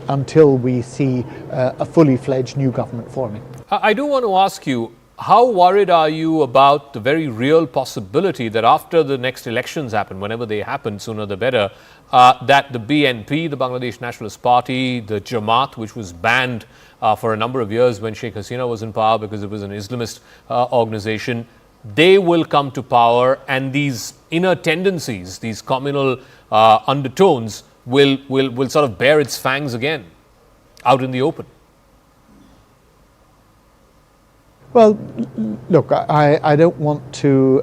until we see a fully fledged new government forming. I do want to ask you, how worried are you about the very real possibility that after the next elections happen, whenever they happen, sooner the better, that the BNP, the Bangladesh Nationalist Party, the Jamaat, which was banned for a number of years when Sheikh Hasina was in power because it was an Islamist organization, they will come to power, and these inner tendencies, these communal undertones will sort of bear its fangs again out in the open? Well, look, I don't want to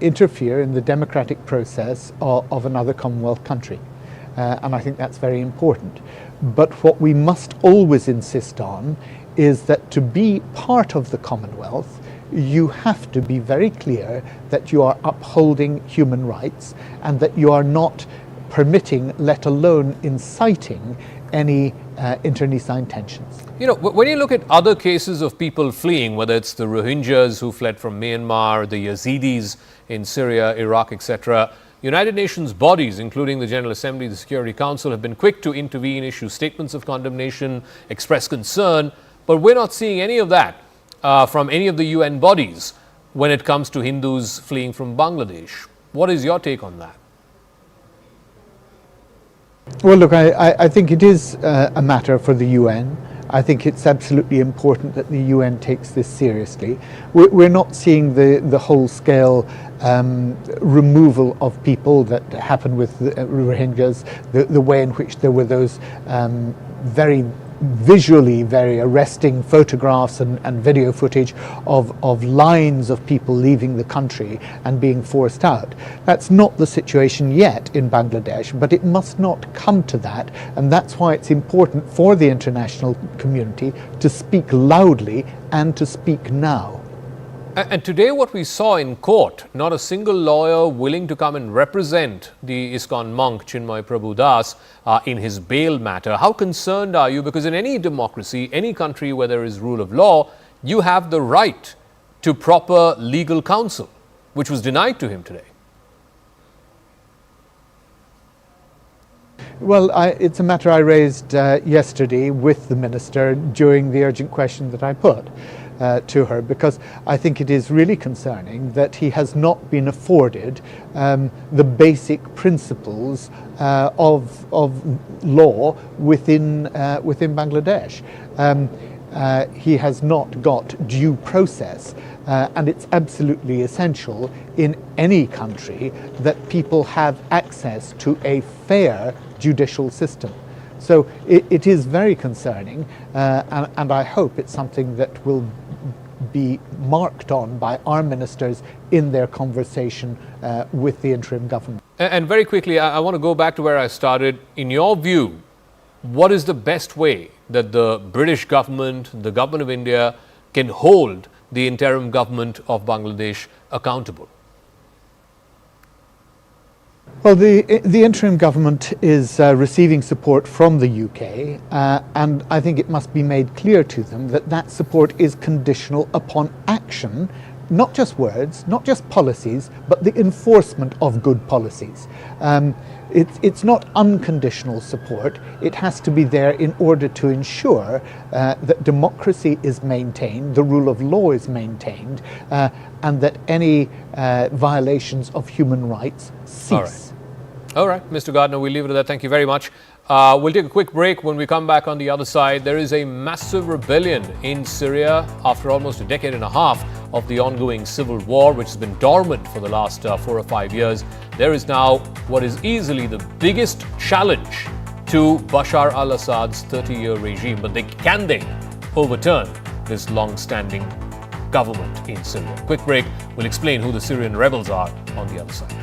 interfere in the democratic process of another Commonwealth country, and I think that's very important. But what we must always insist on is that to be part of the Commonwealth, you have to be very clear that you are upholding human rights and that you are not permitting, let alone inciting, any internecine tensions. You know, when you look at other cases of people fleeing, whether it's the Rohingyas who fled from Myanmar, the Yazidis in Syria, Iraq, etc., United Nations bodies, including the General Assembly, the Security Council, have been quick to intervene, issue statements of condemnation, express concern, but we're not seeing any of that from any of the UN bodies when it comes to Hindus fleeing from Bangladesh. What is your take on that? Well, look, I think it is a matter for the UN. I think it's absolutely important that the UN takes this seriously. We're not seeing the whole-scale removal of people that happened with the Rohingyas, the way in which there were those visually very arresting photographs and video footage of lines of people leaving the country and being forced out. That's not the situation yet in Bangladesh, but it must not come to that, and that's why it's important for the international community to speak loudly and to speak now. And today what we saw in court, not a single lawyer willing to come and represent the ISKCON monk Chinmoy Prabhu Das in his bail matter. How concerned are you? Because in any democracy, any country where there is rule of law, you have the right to proper legal counsel, which was denied to him today. Well, it's a matter I raised yesterday with the minister during the urgent question that I put to her, because I think it is really concerning that he has not been afforded the basic principles of law within Bangladesh. He has not got due process, and it's absolutely essential in any country that people have access to a fair judicial system. So it is very concerning, and I hope it's something that will be marked on by our ministers in their conversation with the interim government. And very quickly, I want to go back to where I started. In your view, what is the best way that the British government, the government of India, can hold the interim government of Bangladesh accountable? Well, the interim government is receiving support from the UK, and I think it must be made clear to them that that support is conditional upon action, not just words, not just policies, but the enforcement of good policies. It's not unconditional support. It has to be there in order to ensure that democracy is maintained, the rule of law is maintained, and that any violations of human rights cease. All right, Mr. Gardner, we'll leave it at that. Thank you very much. We'll take a quick break. When we come back on the other side, there is a massive rebellion in Syria after almost a decade and a half of the ongoing civil war, which has been dormant for the last 4 or 5 years. There is now what is easily the biggest challenge to Bashar al-Assad's 30-year regime. But can they overturn this long-standing government in Syria? Quick break. We'll explain who the Syrian rebels are on the other side.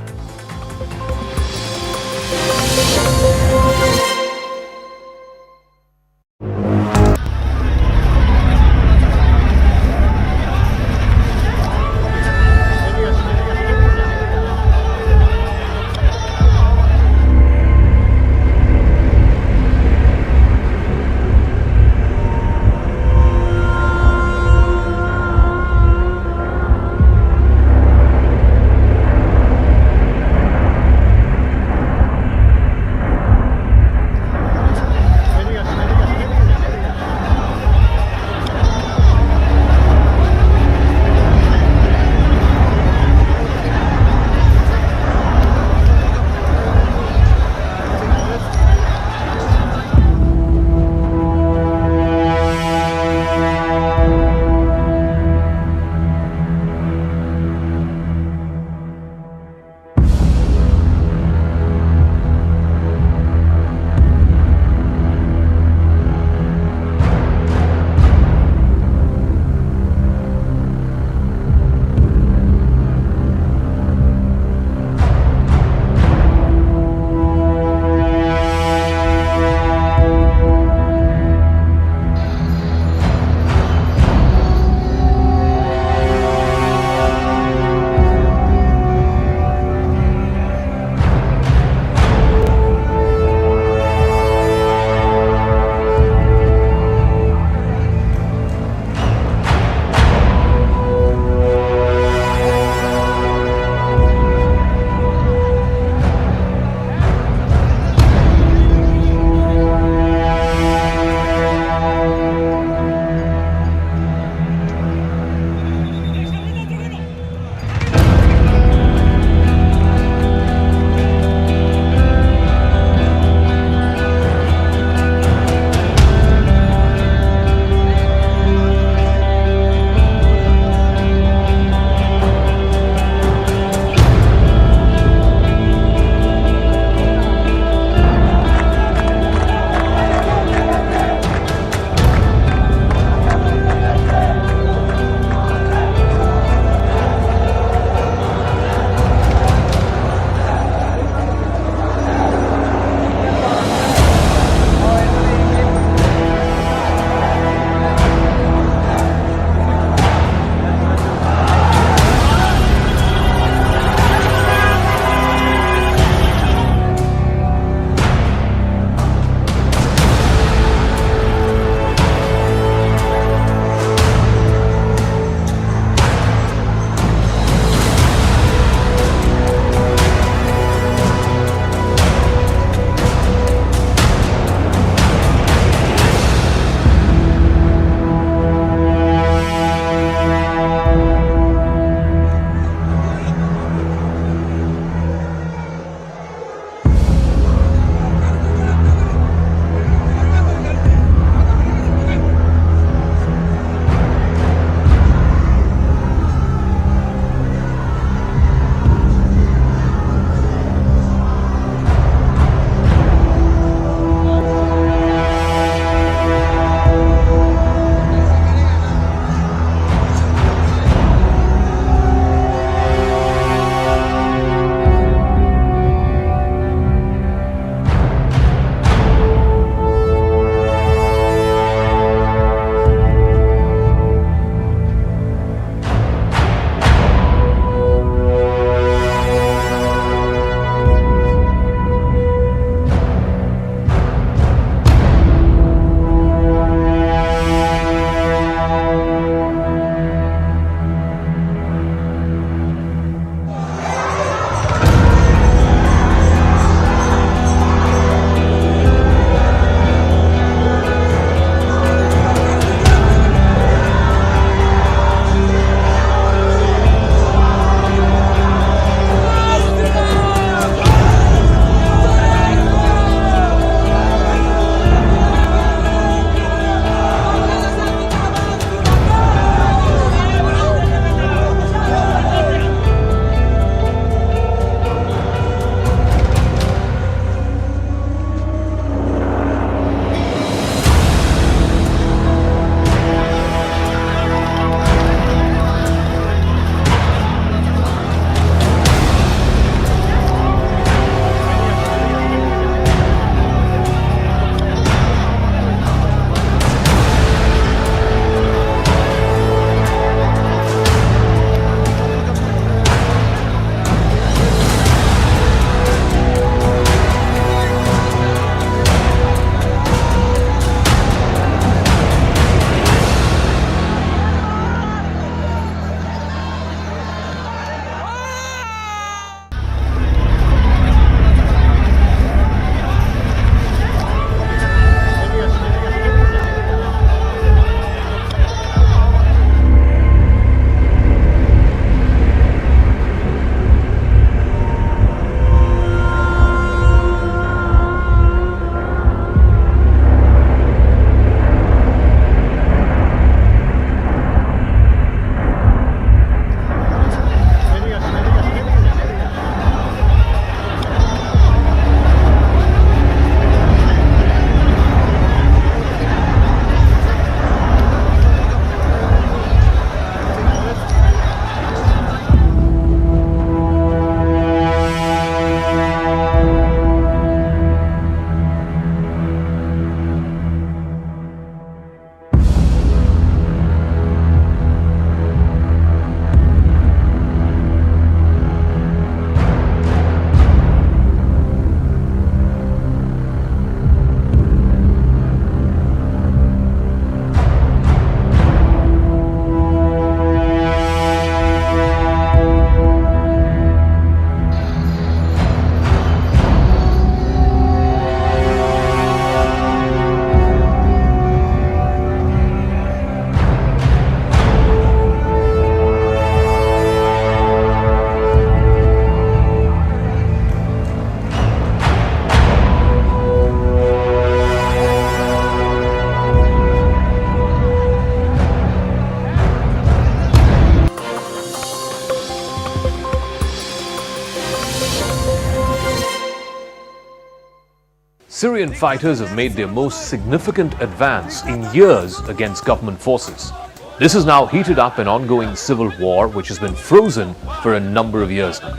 Syrian fighters have made their most significant advance in years against government forces. This has now heated up an ongoing civil war which has been frozen for a number of years now.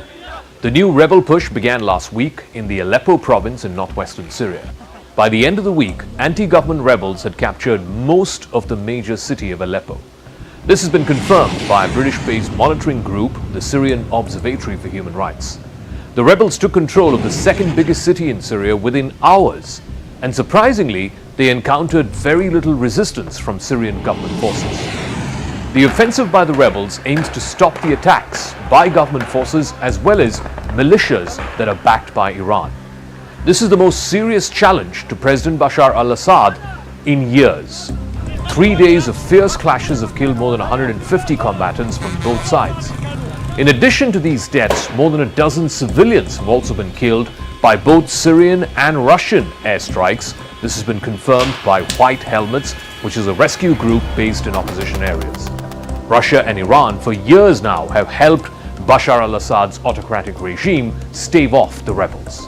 The new rebel push began last week in the Aleppo province in northwestern Syria. By the end of the week, anti-government rebels had captured most of the major city of Aleppo. This has been confirmed by a British-based monitoring group, the Syrian Observatory for Human Rights. The rebels took control of the second biggest city in Syria within hours, and surprisingly, they encountered very little resistance from Syrian government forces. The offensive by the rebels aims to stop the attacks by government forces as well as militias that are backed by Iran. This is the most serious challenge to President Bashar al-Assad in years. 3 days of fierce clashes have killed more than 150 combatants from both sides. In addition to these deaths, more than a dozen civilians have also been killed by both Syrian and Russian airstrikes. This has been confirmed by White Helmets, which is a rescue group based in opposition areas. Russia and Iran for years now have helped Bashar al-Assad's autocratic regime stave off the rebels.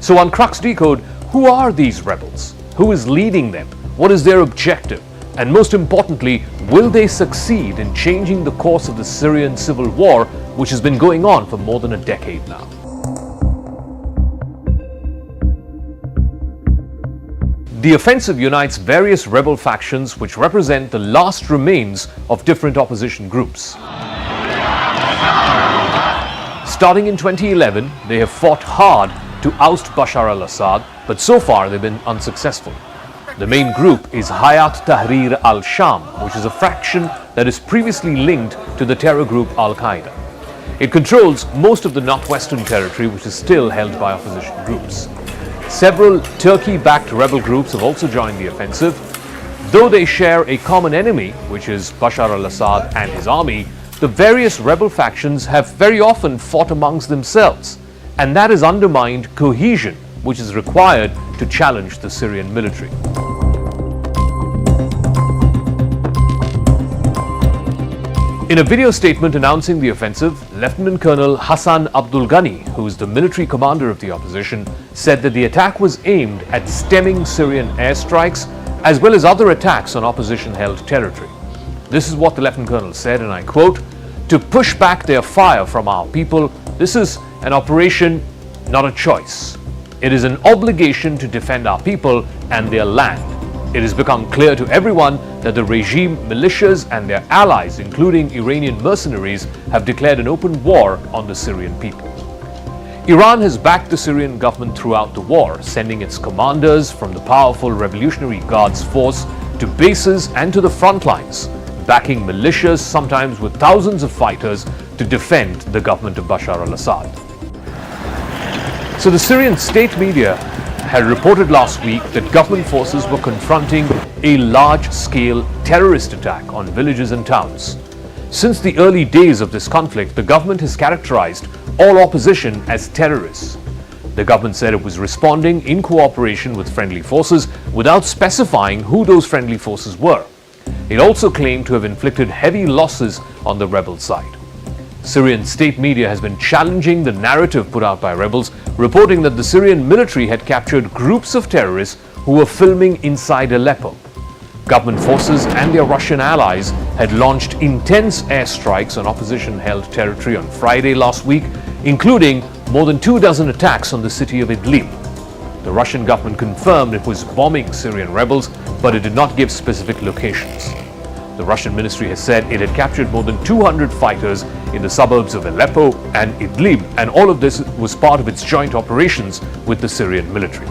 So on Crux Decode, who are these rebels? Who is leading them? What is their objective? And most importantly, will they succeed in changing the course of the Syrian civil war, which has been going on for more than a decade now? The offensive unites various rebel factions which represent the last remains of different opposition groups. Starting in 2011, they have fought hard to oust Bashar al-Assad, but so far they've been unsuccessful. The main group is Hayat Tahrir al-Sham, which is a faction that is previously linked to the terror group Al-Qaeda. It controls most of the northwestern territory, which is still held by opposition groups. Several Turkey-backed rebel groups have also joined the offensive. Though they share a common enemy, which is Bashar al-Assad and his army, the various rebel factions have very often fought amongst themselves, and that has undermined cohesion, which is required to challenge the Syrian military. In a video statement announcing the offensive, Lieutenant Colonel Hassan Abdul Ghani, who is the military commander of the opposition, said that the attack was aimed at stemming Syrian airstrikes as well as other attacks on opposition-held territory. This is what the Lieutenant Colonel said, and I quote, "To push back their fire from our people, this is an operation, not a choice. It is an obligation to defend our people and their land. It has become clear to everyone that the regime militias and their allies, including Iranian mercenaries, have declared an open war on the Syrian people." Iran has backed the Syrian government throughout the war, sending its commanders from the powerful Revolutionary Guards force to bases and to the front lines, backing militias, sometimes with thousands of fighters, to defend the government of Bashar al-Assad. So the Syrian state media had reported last week that government forces were confronting a large-scale terrorist attack on villages and towns. Since the early days of this conflict, the government has characterized all opposition as terrorists. The government said it was responding in cooperation with friendly forces without specifying who those friendly forces were. It also claimed to have inflicted heavy losses on the rebel side. Syrian state media has been challenging the narrative put out by rebels, reporting that the Syrian military had captured groups of terrorists who were filming inside Aleppo. Government forces and their Russian allies had launched intense airstrikes on opposition-held territory on Friday last week, including more than 24 attacks on the city of Idlib. The Russian government confirmed it was bombing Syrian rebels, but it did not give specific locations. The Russian ministry has said it had captured more than 200 fighters in the suburbs of Aleppo and Idlib, and all of this was part of its joint operations with the Syrian military.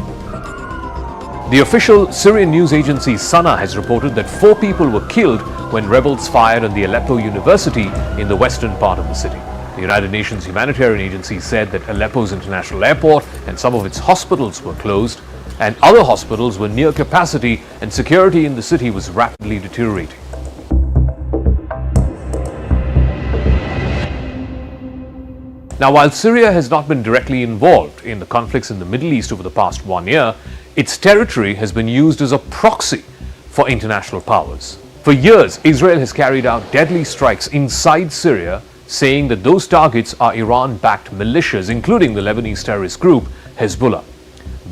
The official Syrian news agency Sana has reported that 4 people were killed when rebels fired on the Aleppo University in the western part of the city. The United Nations Humanitarian Agency said that Aleppo's international airport and some of its hospitals were closed, and other hospitals were near capacity, and security in the city was rapidly deteriorating. Now, while Syria has not been directly involved in the conflicts in the Middle East over the past 1 year, its territory has been used as a proxy for international powers. For years, Israel has carried out deadly strikes inside Syria, saying that those targets are Iran-backed militias, including the Lebanese terrorist group Hezbollah.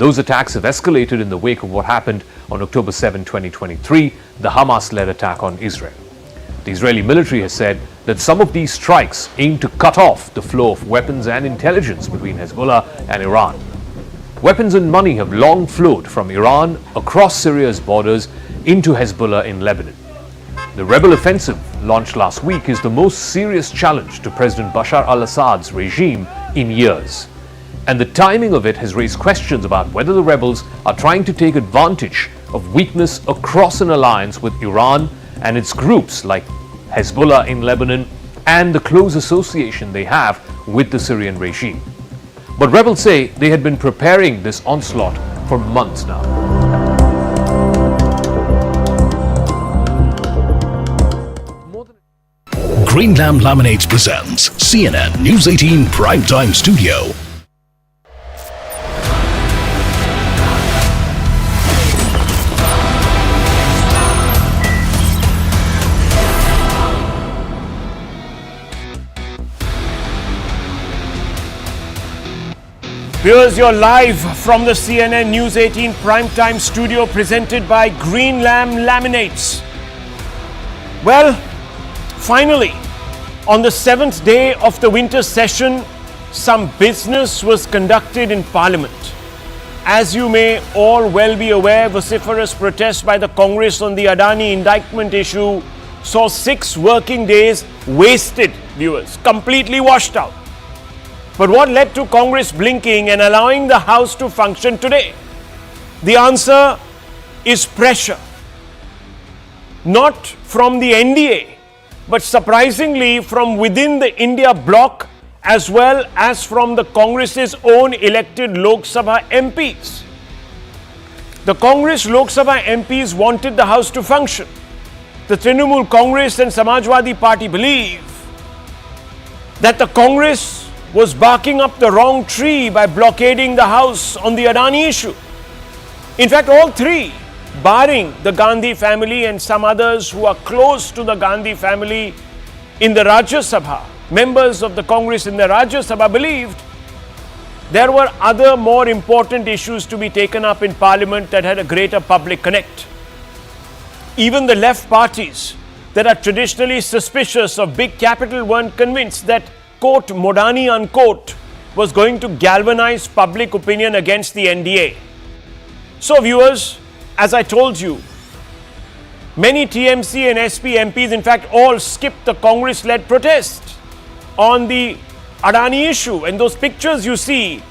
Those attacks have escalated in the wake of what happened on October 7, 2023, the Hamas-led attack on Israel. The Israeli military has said that some of these strikes aim to cut off the flow of weapons and intelligence between Hezbollah and Iran. Weapons and money have long flowed from Iran across Syria's borders into Hezbollah in Lebanon. The rebel offensive launched last week is the most serious challenge to President Bashar al-Assad's regime in years. And the timing of it has raised questions about whether the rebels are trying to take advantage of weakness across an alliance with Iran and its groups like Hezbollah in Lebanon and the close association they have with the Syrian regime. But rebels say they had been preparing this onslaught for months now. Greenlam Laminates presents CNN News 18 Primetime Studio. Viewers, you're live from the CNN News 18 Primetime Studio presented by Greenlam Laminates. Well, finally, on the 7th day of the winter session, some business was conducted in Parliament. As you may all well be aware, vociferous protests by the Congress on the Adani indictment issue saw 6 working days wasted, viewers, completely washed out. But what led to Congress blinking and allowing the House to function today? The answer is pressure. Not from the NDA, but surprisingly from within the India bloc as well as from the Congress's own elected Lok Sabha MPs. The Congress Lok Sabha MPs wanted the House to function. The Trinamool Congress and Samajwadi Party believe that the Congress was barking up the wrong tree by blockading the House on the Adani issue. In fact, all three, barring the Gandhi family and some others who are close to the Gandhi family in the Rajya Sabha, members of the Congress in the Rajya Sabha, believed there were other more important issues to be taken up in Parliament that had a greater public connect. Even the left parties that are traditionally suspicious of big capital weren't convinced that, quote, Modani, unquote, was going to galvanize public opinion against the NDA. So, viewers, as I told you, many TMC and SP MPs, in fact, all skipped the Congress-led protest on the Adani issue. And those pictures you see